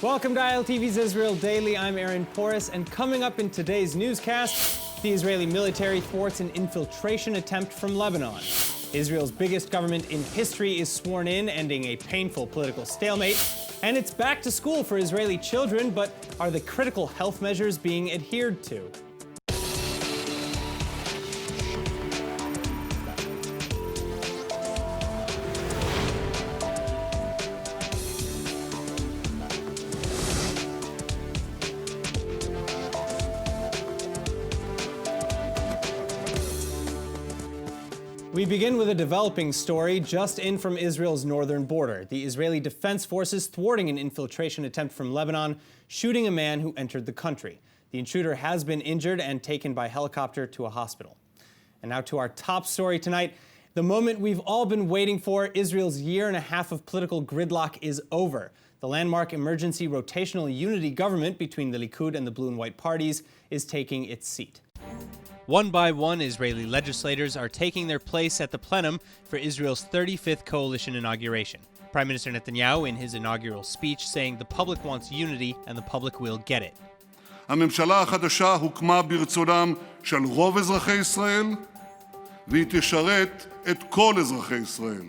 Welcome to ILTV's Israel Daily. I'm Aaron Porras, and coming up in today's newscast, the Israeli military thwarts an infiltration attempt from Lebanon. Israel's biggest government in history is sworn in, ending a painful political stalemate. And it's back to school for Israeli children, but are the critical health measures being adhered to? We begin with a developing story just in from Israel's northern border. The Israeli Defense Forces thwarting an infiltration attempt from Lebanon, shooting a man who entered the country. The intruder has been injured and taken by helicopter to a hospital. And now to our top story tonight. The moment we've all been waiting for, Israel's year and a half of political gridlock is over. The landmark emergency rotational unity government between the Likud and the blue and white parties is taking its seat. One by one, Israeli legislators are taking their place at the plenum for Israel's 35th coalition inauguration. Prime Minister Netanyahu in his inaugural speech saying the public wants unity and the public will get it. הממשלה החדשה הוקמה ברצונם של רוב אזרחי ישראל, והיא תשרת את כל אזרחי ישראל.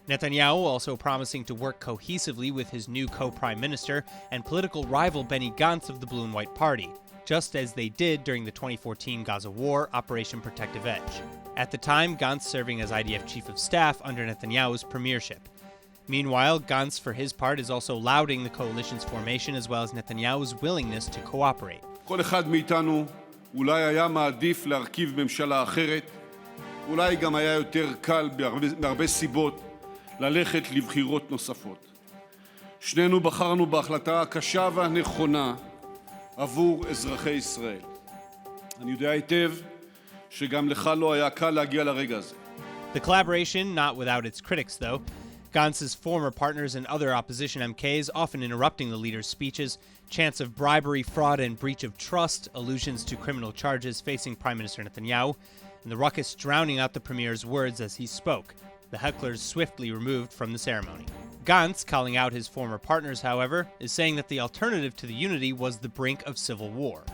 Netanyahu also promising to work cohesively with his new co-prime minister and political rival Benny Gantz of the Blue and White Party, just as they did during the 2014 Gaza war, Operation Protective Edge. At the time, Gantz serving as IDF chief of staff under Netanyahu's premiership. Meanwhile, Gantz, for his part, is also lauding the coalition's formation as well as Netanyahu's willingness to cooperate. כל אחד מאיתנו אולי היה מעדיף להרכיב ממשלה אחרת, אולי גם היה יותר קל בהרבה סיבות ללכת לבחירות נוספות. שנינו בחרנו בהחלטה הקשה והנכונה עבור אזרחי ישראל. אני יודע היטב שגם לך לא היה קל להגיע לרגע הזה. The collaboration not without its critics, though. Gantz's former partners and other opposition MKs often interrupting the leader's speeches, chants of bribery, fraud, and breach of trust, allusions to criminal charges facing Prime Minister Netanyahu, and the ruckus drowning out the premier's words as he spoke. The hecklers swiftly removed from the ceremony. Gantz, calling out his former partners, however, is saying that the alternative to the unity was the brink of civil war.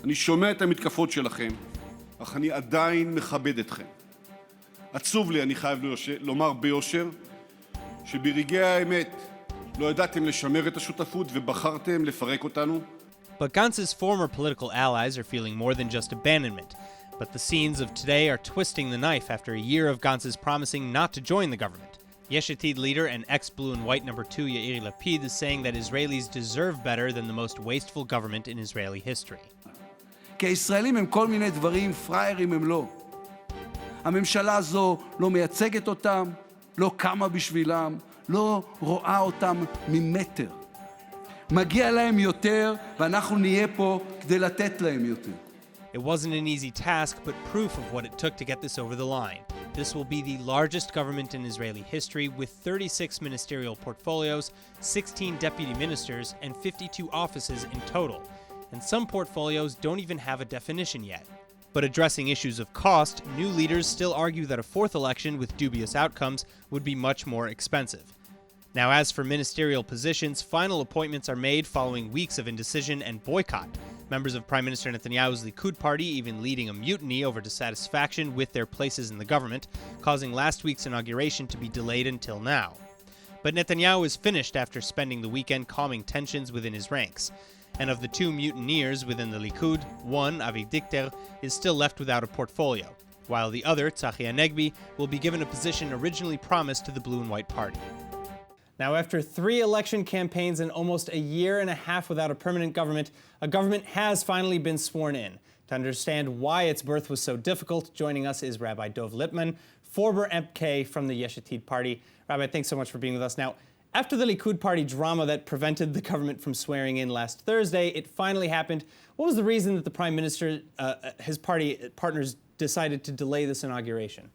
אני שומע את המתקפות שלכם, אך אני עדיין מכבד אתכם. עצוב לי, אני חייב לומר ביושר, שברגעי האמת לא ידעתם לשמר את השותפות ובחרתם לפרק אותנו. But Gantz's former political allies are feeling more than just abandonment. But the scenes of today are twisting the knife after a year of Gantz's promising not to join the government. Yesh Atid leader and ex-blue and white number 2 Yair Lapid is saying that Israelis deserve better than the most wasteful government in Israeli history. כי הישראלים הם כל מיני דברים, פריירים הם לא. הממשלה הזו לא מייצגת אותם, לא קמה בשבילם, לא רואה אותם ממטר. מגיע להם יותר, ואנחנו נהיה פה כדי לתת להם יותר. It wasn't an easy task, but proof of what it took to get this over the line. This will be the largest government in Israeli history with 36 ministerial portfolios, 16 deputy ministers, and 52 offices in total. And some portfolios don't even have a definition yet. But addressing issues of cost, new leaders still argue that a fourth election with dubious outcomes would be much more expensive. Now, as for ministerial positions, final appointments are made following weeks of indecision and boycott. Members of Prime Minister Netanyahu's Likud party even leading a mutiny over dissatisfaction with their places in the government, causing last week's inauguration to be delayed until now. But Netanyahu is finished after spending the weekend calming tensions within his ranks. And of the two mutineers within the Likud, one, Avi Dichter, is still left without a portfolio, while the other, Tzachi Hanegbi, will be given a position originally promised to the Blue and White Party. Now, after 3 election campaigns and almost a year and a half without a permanent government, a government has finally been sworn in. To understand why its birth was so difficult, joining us is Rabbi Dov Lippmann, former MK from the Yesh Atid party. Rabbi, thanks so much for being with us. Now, after the Likud party drama that prevented the government from swearing in last Thursday, it finally happened. What was the reason that the Prime Minister, his party partners, decided to delay this inauguration?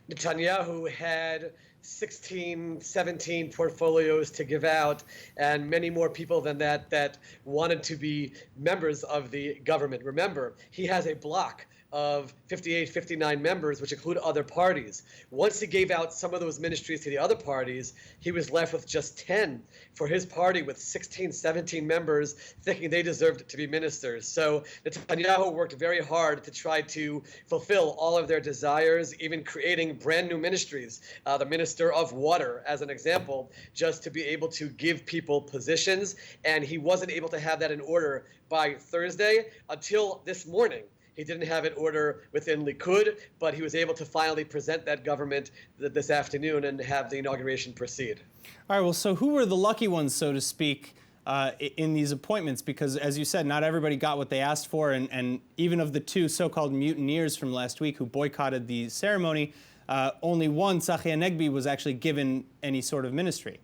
Netanyahu had 16, 17 portfolios to give out, and many more people than that wanted to be members of the government. Remember, he has a bloc of 58, 59 members, which include other parties. Once he gave out some of those ministries to the other parties, he was left with just 10 for his party, with 16, 17 members thinking they deserved to be ministers. So Netanyahu worked very hard to try to fulfill all of their desires, even creating brand new ministries. The Minister of Water, as an example, just to be able to give people positions. And he wasn't able to have that in order by Thursday until this morning. He didn't have an order within Likud, but he was able to finally present that government this afternoon and have the inauguration proceed. All right, well, so who were the lucky ones, so to speak, in these appointments? Because, as you said, not everybody got what they asked for, and even of the two so-called mutineers from last week who boycotted the ceremony, only one, Tzachi Hanegbi, was actually given any sort of ministry.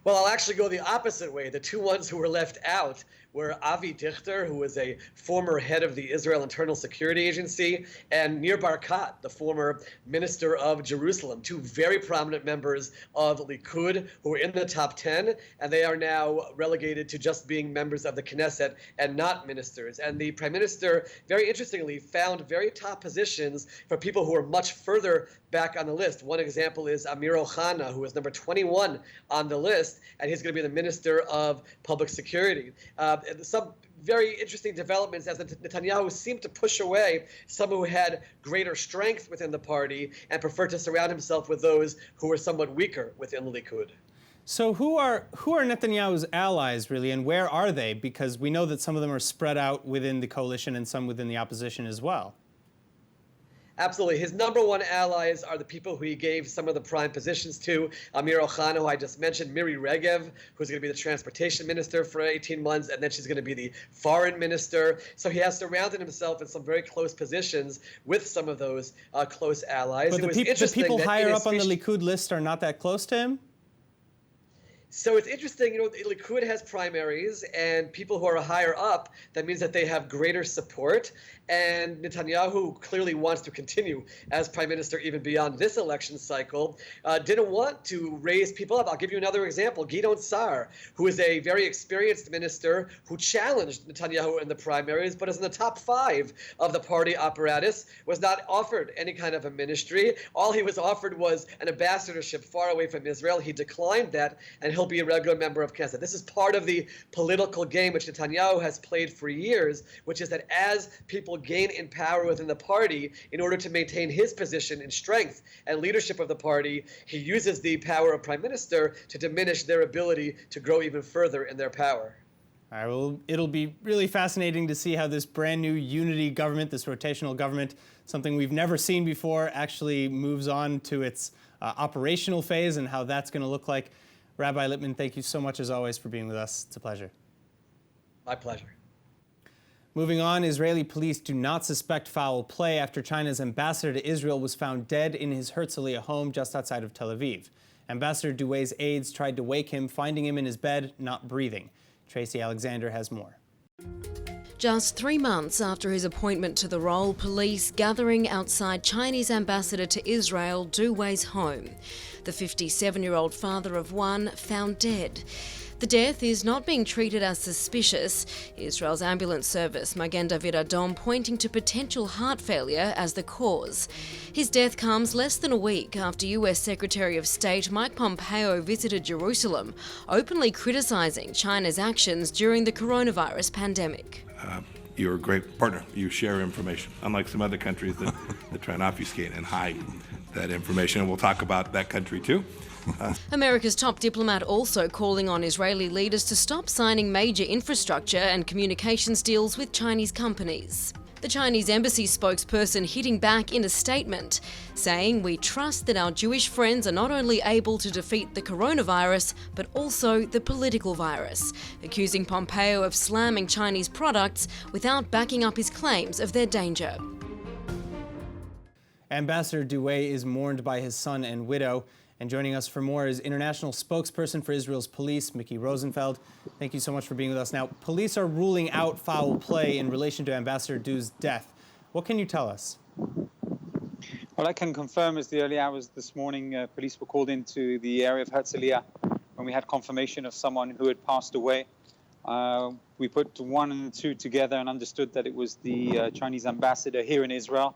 Well, I'll actually go the opposite way. The two ones who were left out were Avi Dichter, who was a former head of the Israel Internal Security Agency, and Nir Barkat, the former minister of Jerusalem, two very prominent members of Likud who were in the top 10, and they are now relegated to just being members of the Knesset and not ministers. And the prime minister, very interestingly, found very top positions for people who are much further back on the list. One example is Amir Ohana, who is number 21 on the list, and he's going to be the Minister of Public Security. Some very interesting developments as Netanyahu seemed to push away some who had greater strength within the party and preferred to surround himself with those who were somewhat weaker within the Likud. So who are Netanyahu's allies, really, and where are they? Because we know that some of them are spread out within the coalition and some within the opposition as well. Absolutely. His number one allies are the people who he gave some of the prime positions to. Amir Ohana, who I just mentioned, Miri Regev, who's going to be the transportation minister for 18 months, and then she's going to be the foreign minister. So he has surrounded himself in some very close positions with some of those close allies. But the people higher up on the Likud list are not that close to him? So it's interesting, Likud has primaries, and people who are higher up, that means that they have greater support. And Netanyahu clearly wants to continue as prime minister even beyond this election cycle. Didn't want to raise people up. I'll give you another example. Gideon Sa'ar, who is a very experienced minister who challenged Netanyahu in the primaries, but is in the top 5 of the party apparatus, was not offered any kind of a ministry. All he was offered was an ambassadorship far away from Israel. He declined that, and he'll be a regular member of Knesset. This is part of the political game which Netanyahu has played for years, which is that as people gain in power within the party, in order to maintain his position in strength and leadership of the party, he uses the power of prime minister to diminish their ability to grow even further in their power. All right, well, it'll be really fascinating to see how this brand new unity government, this rotational government, something we've never seen before, actually moves on to its operational phase and how that's going to look like. Rabbi Lippmann, thank you so much, as always, for being with us. It's a pleasure. My pleasure. Moving on, Israeli police do not suspect foul play after China's ambassador to Israel was found dead in his Herzliya home just outside of Tel Aviv. Ambassador Douei's aides tried to wake him, finding him in his bed, not breathing. Tracy Alexander has more. Just 3 months after his appointment to the role, police gathering outside Chinese ambassador to Israel, Douei's home. The 57-year-old father of one found dead. The death is not being treated as suspicious. Israel's ambulance service, Magen David Adom, pointing to potential heart failure as the cause. His death comes less than a week after US Secretary of State Mike Pompeo visited Jerusalem, openly criticizing China's actions during the coronavirus pandemic. You're a great partner. You share information, unlike some other countries that try and obfuscate and hide that information. And we'll talk about that country too. America's top diplomat also calling on Israeli leaders to stop signing major infrastructure and communications deals with Chinese companies. The Chinese embassy spokesperson hitting back in a statement, saying, "We trust that our Jewish friends are not only able to defeat the coronavirus, but also the political virus," accusing Pompeo of slamming Chinese products without backing up his claims of their danger. Ambassador Douei is mourned by his son and widow. And joining us for more is international spokesperson for Israel's police, Micky Rosenfeld. Thank you so much for being with us. Now, police are ruling out foul play in relation to Ambassador Douei's death. What can you tell us? Well, I can confirm as the early hours this morning, police were called into the area of Herzliya when we had confirmation of someone who had passed away. We put 1 and 2 together and understood that it was the Chinese ambassador here in Israel.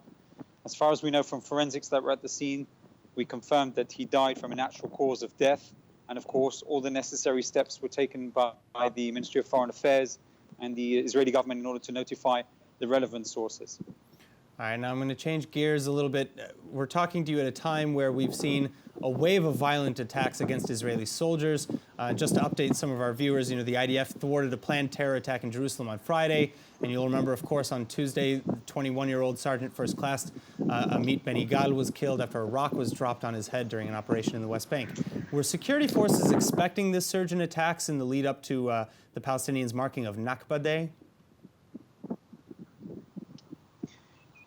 As far as we know from forensics that were at the scene, we confirmed that he died from a natural cause of death. And of course, all the necessary steps were taken by the Ministry of Foreign Affairs and the Israeli government in order to notify the relevant sources. All right, now I'm going to change gears a little bit. We're talking to you at a time where we've seen a wave of violent attacks against Israeli soldiers. Just to update some of our viewers, the IDF thwarted a planned terror attack in Jerusalem on Friday. And you'll remember, of course, on Tuesday, 21-year-old Sergeant First Class Amit Ben Igal was killed after a rock was dropped on his head during an operation in the West Bank. Were security forces expecting this surge in attacks in the lead up to the Palestinians' marking of Nakba Day?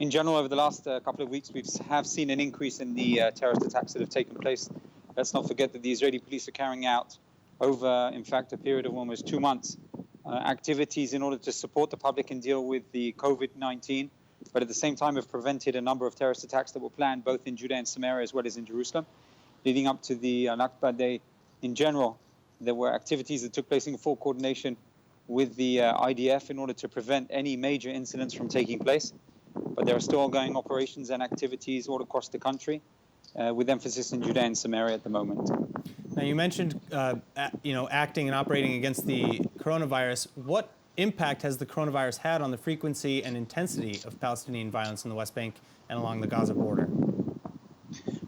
In general, over the last couple of weeks, we have seen an increase in the terrorist attacks that have taken place. Let's not forget that the Israeli police are carrying out over, in fact, a period of almost 2 months, activities in order to support the public and deal with the COVID-19, but at the same time have prevented a number of terrorist attacks that were planned both in Judea and Samaria as well as in Jerusalem. Leading up to the Nakba Day in general, there were activities that took place in full coordination with the IDF in order to prevent any major incidents from taking place. But there are still ongoing operations and activities all across the country, with emphasis in Judea and Samaria at the moment. Now, you mentioned, acting and operating against the coronavirus. What impact has the coronavirus had on the frequency and intensity of Palestinian violence in the West Bank and along the Gaza border?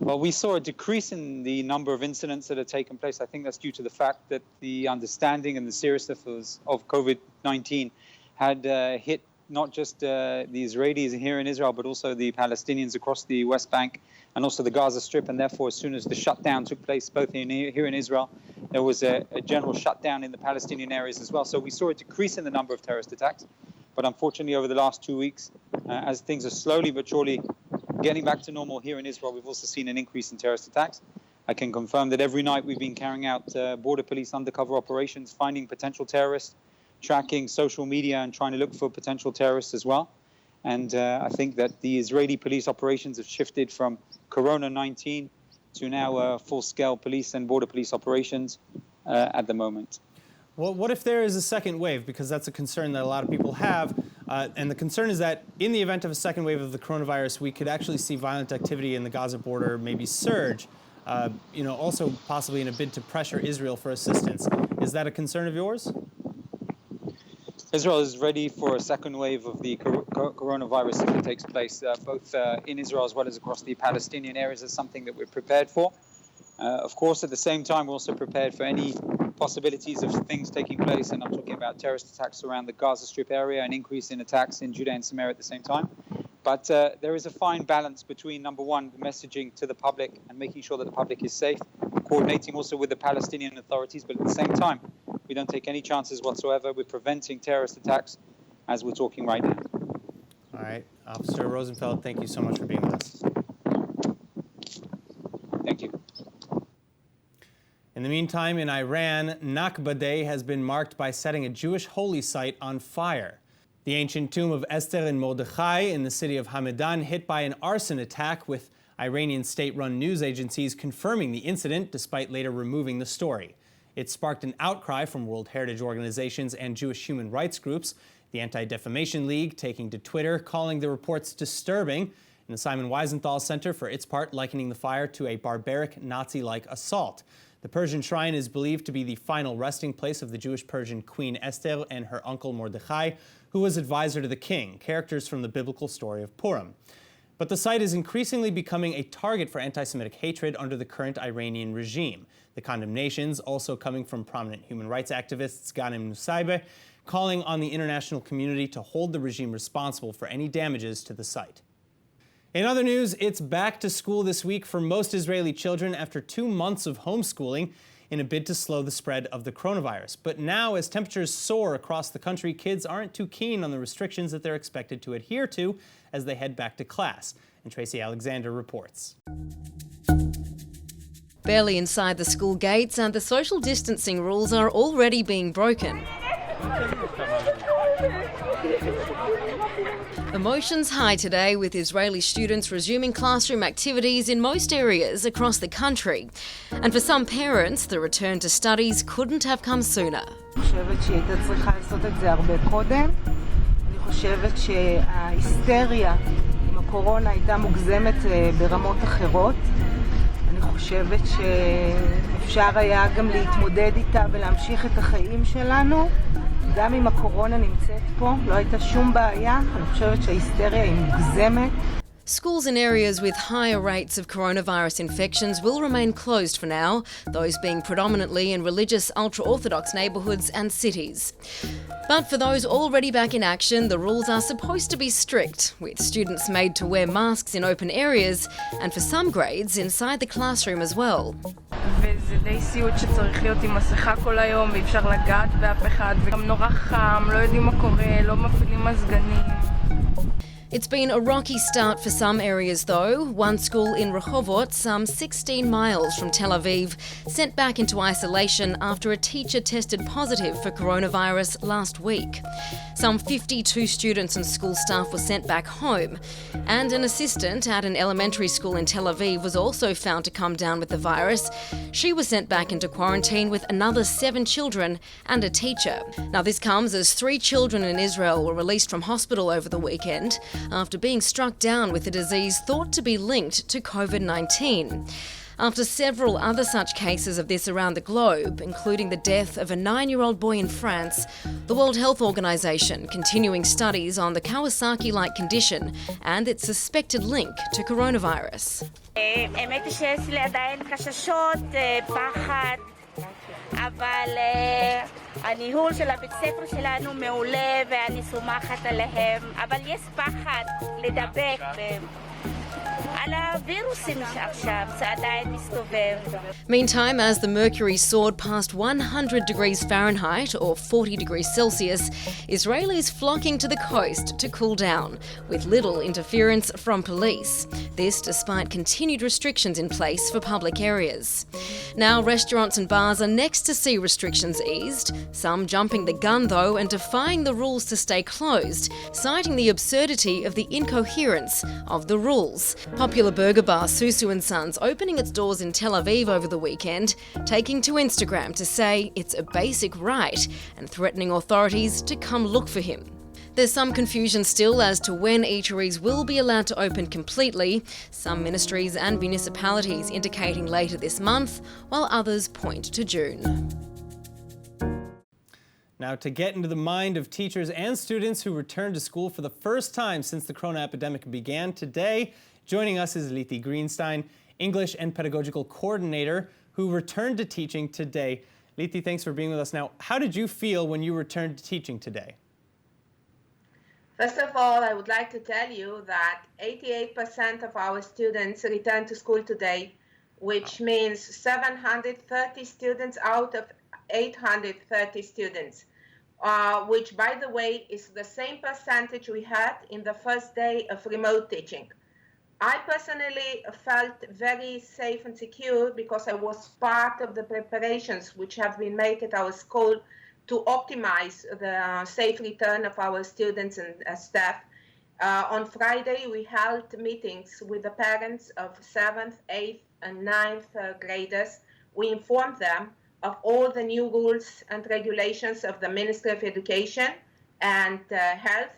Well, we saw a decrease in the number of incidents that have taken place. I think that's due to the fact that the understanding and the seriousness of COVID-19 had hit not just the Israelis here in Israel, but also the Palestinians across the West Bank and also the Gaza Strip. And therefore, as soon as the shutdown took place, both here in Israel, there was a general shutdown in the Palestinian areas as well. So we saw a decrease in the number of terrorist attacks. But unfortunately, over the last 2 weeks, as things are slowly but surely getting back to normal here in Israel, we've also seen an increase in terrorist attacks. I can confirm that every night we've been carrying out border police undercover operations, finding potential terrorists, tracking social media and trying to look for potential terrorists as well. And I think that the Israeli police operations have shifted from Corona-19 to now full-scale police and border police operations at the moment. Well, what if there is a second wave? Because that's a concern that a lot of people have. And the concern is that in the event of a second wave of the coronavirus, we could actually see violent activity in the Gaza border maybe surge, also possibly in a bid to pressure Israel for assistance. Is that a concern of yours? Israel is ready for a second wave of the coronavirus if it takes place, both in Israel as well as across the Palestinian areas. Is something that we're prepared for. Of course, at the same time, we're also prepared for any possibilities of things taking place, and I'm talking about terrorist attacks around the Gaza Strip area, an increase in attacks in Judea and Samaria at the same time. But there is a fine balance between, number one, the messaging to the public and making sure that the public is safe, coordinating also with the Palestinian authorities, but at the same time, we don't take any chances whatsoever with preventing terrorist attacks as we're talking right now. All right. Officer Rosenfeld, thank you so much for being with us. Thank you. In the meantime, in Iran, Nakba Day has been marked by setting a Jewish holy site on fire. The ancient tomb of Esther and Mordechai in the city of Hamadan hit by an arson attack, with Iranian state-run news agencies confirming the incident despite later removing the story. It sparked an outcry from World Heritage organizations and Jewish human rights groups, the Anti-Defamation League taking to Twitter, calling the reports disturbing, and the Simon Wiesenthal Center, for its part, likening the fire to a barbaric Nazi-like assault. The Persian shrine is believed to be the final resting place of the Jewish Persian Queen Esther and her uncle Mordechai, who was advisor to the king, characters from the biblical story of Purim. But the site is increasingly becoming a target for anti-Semitic hatred under the current Iranian regime. The condemnations also coming from prominent human rights activists Ghanem Nusaibeh, calling on the international community to hold the regime responsible for any damages to the site. In other news, it's back to school this week for most Israeli children after 2 months of homeschooling in a bid to slow the spread of the coronavirus. But now, as temperatures soar across the country, kids aren't too keen on the restrictions that they're expected to adhere to as they head back to class. And Tracy Alexander reports. Barely inside the school gates, and the social distancing rules are already being broken. Emotions high today, with Israeli students resuming classroom activities in most areas across the country. And for some parents, the return to studies couldn't have come sooner. חושבת שהיא הייתה צריכה לעשות את זה הרבה קודם. אני חושבת שההיסטריה עם הקורונה הייתה מוגזמת ברמות אחרות. אני חושבת שאפשר היה גם להתמודד איתה ולהמשיך את החיים שלנו. גם אם הקורונה נמצאת פה, לא הייתה שום בעיה. אני חושבת שההיסטריה היא מוגזמת. Schools in areas with higher rates of coronavirus infections will remain closed for now, those being predominantly in religious ultra-Orthodox neighbourhoods and cities. But for those already back in action, the rules are supposed to be strict, with students made to wear masks in open areas and for some grades inside the classroom as well. וזה די סיוט שצריך להיות עם מסכה כל היום ואי אפשר לגעת באף אחד וגם נורא חם, לא יודעים מה קורה, לא מפעילים מזגנים. It's been a rocky start for some areas though. One school in Rehovot, some 16 miles from Tel Aviv, sent back into isolation after a teacher tested positive for coronavirus last week. Some 52 students and school staff were sent back home, and an assistant at an elementary school in Tel Aviv was also found to come down with the virus. She was sent back into quarantine with another 7 children and a teacher. Now this comes as 3 children in Israel were released from hospital over the weekend after being struck down with a disease thought to be linked to COVID-19. After several other such cases of this around the globe, including the death of a 9-year-old boy in France, the World Health Organization continuing studies on the Kawasaki-like condition and its suspected link to coronavirus. האמת היא שיש לי עדיין חששות, פחד, אבל הניהול של הבית ספר שלנו מעולה ואני סומכת עליהם, אבל יש פחד לדבק Meantime, as the mercury soared past 100 degrees Fahrenheit or 40 degrees Celsius, Israelis flocking to the coast to cool down, with little interference from police. This despite continued restrictions in place for public areas. Now, restaurants and bars are next to see restrictions eased, some jumping the gun though and defying the rules to stay closed, citing the absurdity of the incoherence of the rules. Popular burger bar Susu & Sons opening its doors in Tel Aviv over the weekend, taking to Instagram to say it's a basic right and threatening authorities to come look for him. There's some confusion still as to when eateries will be allowed to open completely, some ministries and municipalities indicating later this month, while others point to June. Now, to get into the mind of teachers and students who returned to school for the first time since the corona epidemic began today, joining us is Lithi Greenstein, English and Pedagogical Coordinator, who returned to teaching today. Lithi, thanks for being with us. Now, how did you feel when you returned to teaching today? First of all, I would like to tell you that 88% of our students returned to school today, which means 730 students out of 830 students, which, by the way, is the same percentage we had in the first day of remote teaching. I personally felt very safe and secure because I was part of the preparations which have been made at our school to optimize the safe return of our students and staff. On Friday, we held meetings with the parents of 7th, 8th, and 9th graders. We informed them of all the new rules and regulations of the Ministry of Education and Health,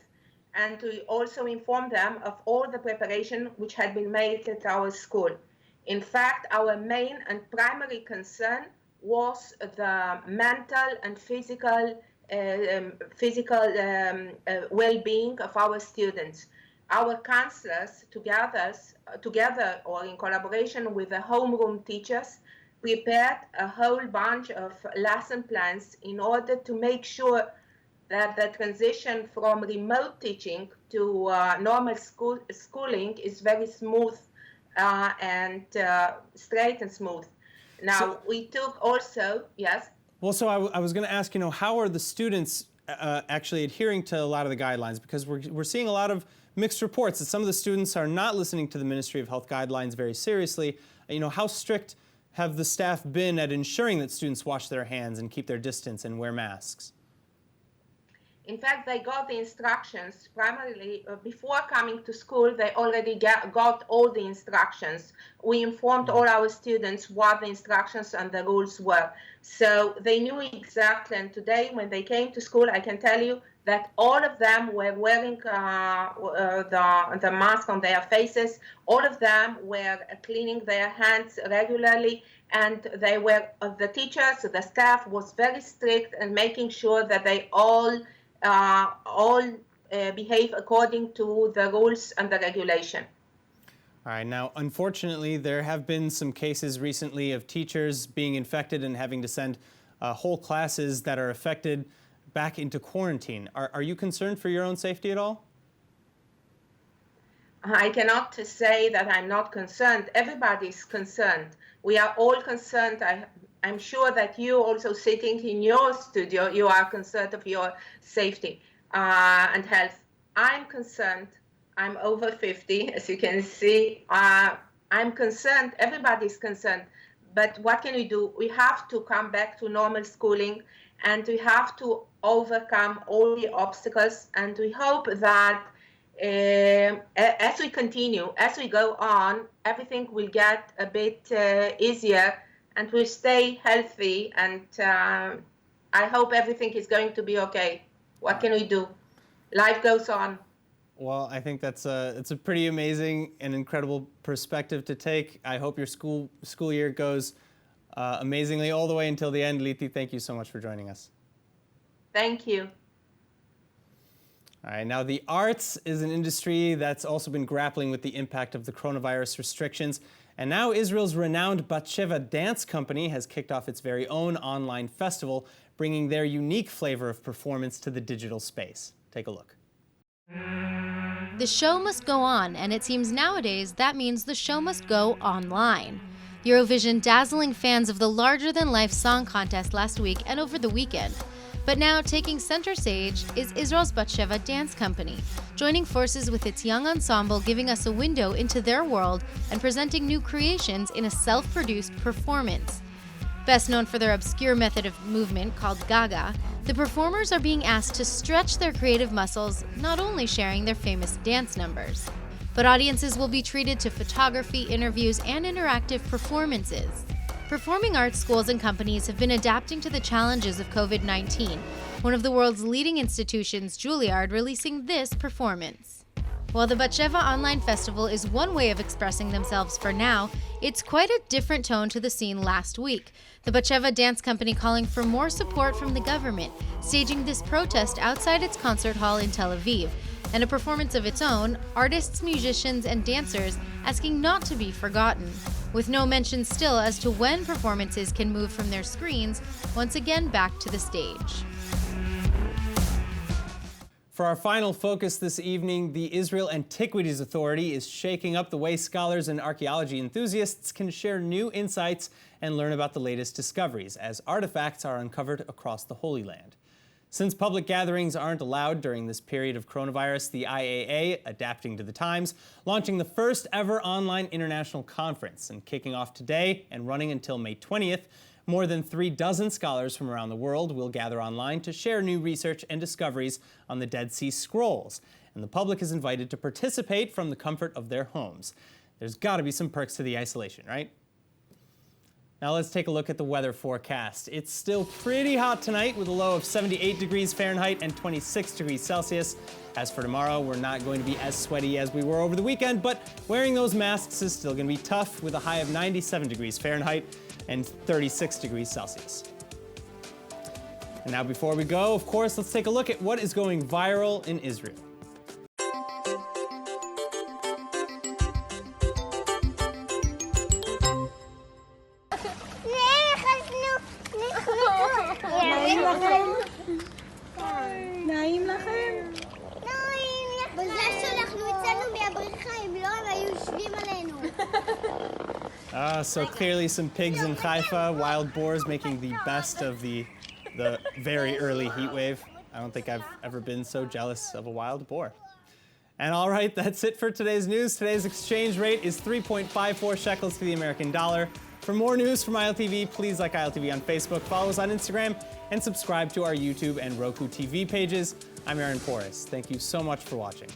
and we also informed them of all the preparation which had been made at our school. In fact, our main and primary concern was the mental and physical well-being of our students. Our counselors, together or in collaboration with the homeroom teachers, prepared a whole bunch of lesson plans in order to make sure that the transition from remote teaching to normal schooling is very smooth and straight and smooth. Now, we took also, yes? Well, so I was going to ask, how are the students actually adhering to a lot of the guidelines? Because we're seeing a lot of mixed reports that some of the students are not listening to the Ministry of Health guidelines very seriously. How strict have the staff been at ensuring that students wash their hands and keep their distance and wear masks? In fact, they got the instructions primarily before coming to school. They already got all the instructions. We informed all our students what the instructions and the rules were. So they knew exactly. And today, when they came to school, I can tell you that all of them were wearing the mask on their faces. All of them were cleaning their hands regularly. And they were, the teachers, the staff was very strict in making sure that they all behave according to the rules and the regulation. All right, now, unfortunately, there have been some cases recently of teachers being infected and having to send whole classes that are affected back into quarantine. Are you concerned for your own safety at all? I cannot say that I'm not concerned. Everybody's concerned. We are all concerned. I'm sure that you also sitting in your studio, you are concerned of your safety and health. I'm concerned. I'm over 50, as you can see. I'm concerned. Everybody's concerned. But what can we do? We have to come back to normal schooling, and we have to overcome all the obstacles. And we hope that as we continue, as we go on, everything will get a bit easier, and we'll stay healthy. And I hope everything is going to be okay. What can we do? Life goes on. Well, I think it's a pretty amazing and incredible perspective to take. I hope your school year goes amazingly all the way until the end. Liti, thank you so much for joining us. Thank you. All right, now the arts is an industry that's also been grappling with the impact of the coronavirus restrictions. And now Israel's renowned Vltava dance company has kicked off its very own online festival, bringing their unique flavor of performance to the digital space. Take a look. The show must go on, and it seems nowadays that means the show must go online. Eurovision dazzling fans of the larger-than-life song contest last week and over the weekend. But now, taking center stage is Israel's Vltava dance company, joining forces with its young ensemble, giving us a window into their world and presenting new creations in a self-produced performance. Best known for their obscure method of movement called Gaga, the performers are being asked to stretch their creative muscles, not only sharing their famous dance numbers, but audiences will be treated to photography, interviews, and interactive performances. Performing arts schools and companies have been adapting to the challenges of COVID-19, one of the world's leading institutions, Juilliard, releasing this performance. While the Vltava Online Festival is one way of expressing themselves for now, it's quite a different tone to the scene last week. The Vltava dance company calling for more support from the government, staging this protest outside its concert hall in Tel Aviv, and a performance of its own, artists, musicians, and dancers asking not to be forgotten, with no mention still as to when performances can move from their screens once again back to the stage. For our final focus this evening, the Israel Antiquities Authority is shaking up the way scholars and archaeology enthusiasts can share new insights and learn about the latest discoveries as artifacts are uncovered across the Holy Land. Since public gatherings aren't allowed during this period of coronavirus, the IAA, adapting to the times, launching the first ever online international conference and kicking off today and running until May 20th. More than 36 scholars from around the world will gather online to share new research and discoveries on the Dead Sea Scrolls, and the public is invited to participate from the comfort of their homes. There's got to be some perks to the isolation, right? Now let's take a look at the weather forecast. It's still pretty hot tonight with a low of 78 degrees Fahrenheit and 26 degrees Celsius. As for tomorrow, we're not going to be as sweaty as we were over the weekend, but wearing those masks is still going to be tough with a high of 97 degrees Fahrenheit and 36 degrees Celsius. And now before we go, of course, let's take a look at what is going viral in Israel. נעים לכם? בזה שאנחנו יצאנו מהבריכה, אם לא, הם היו יושבים עלינו. So clearly some pigs in Haifa, wild boars making the best of the very early heat wave. I don't think I've ever been so jealous of a wild boar. And all right, that's it for today's news. Today's exchange rate is 3.54 shekels to the American dollar, For more news from ILTV, please like ILTV on Facebook, follow us on Instagram, and subscribe to our YouTube and Roku TV pages. I'm Aaron Porras. Thank you so much for watching.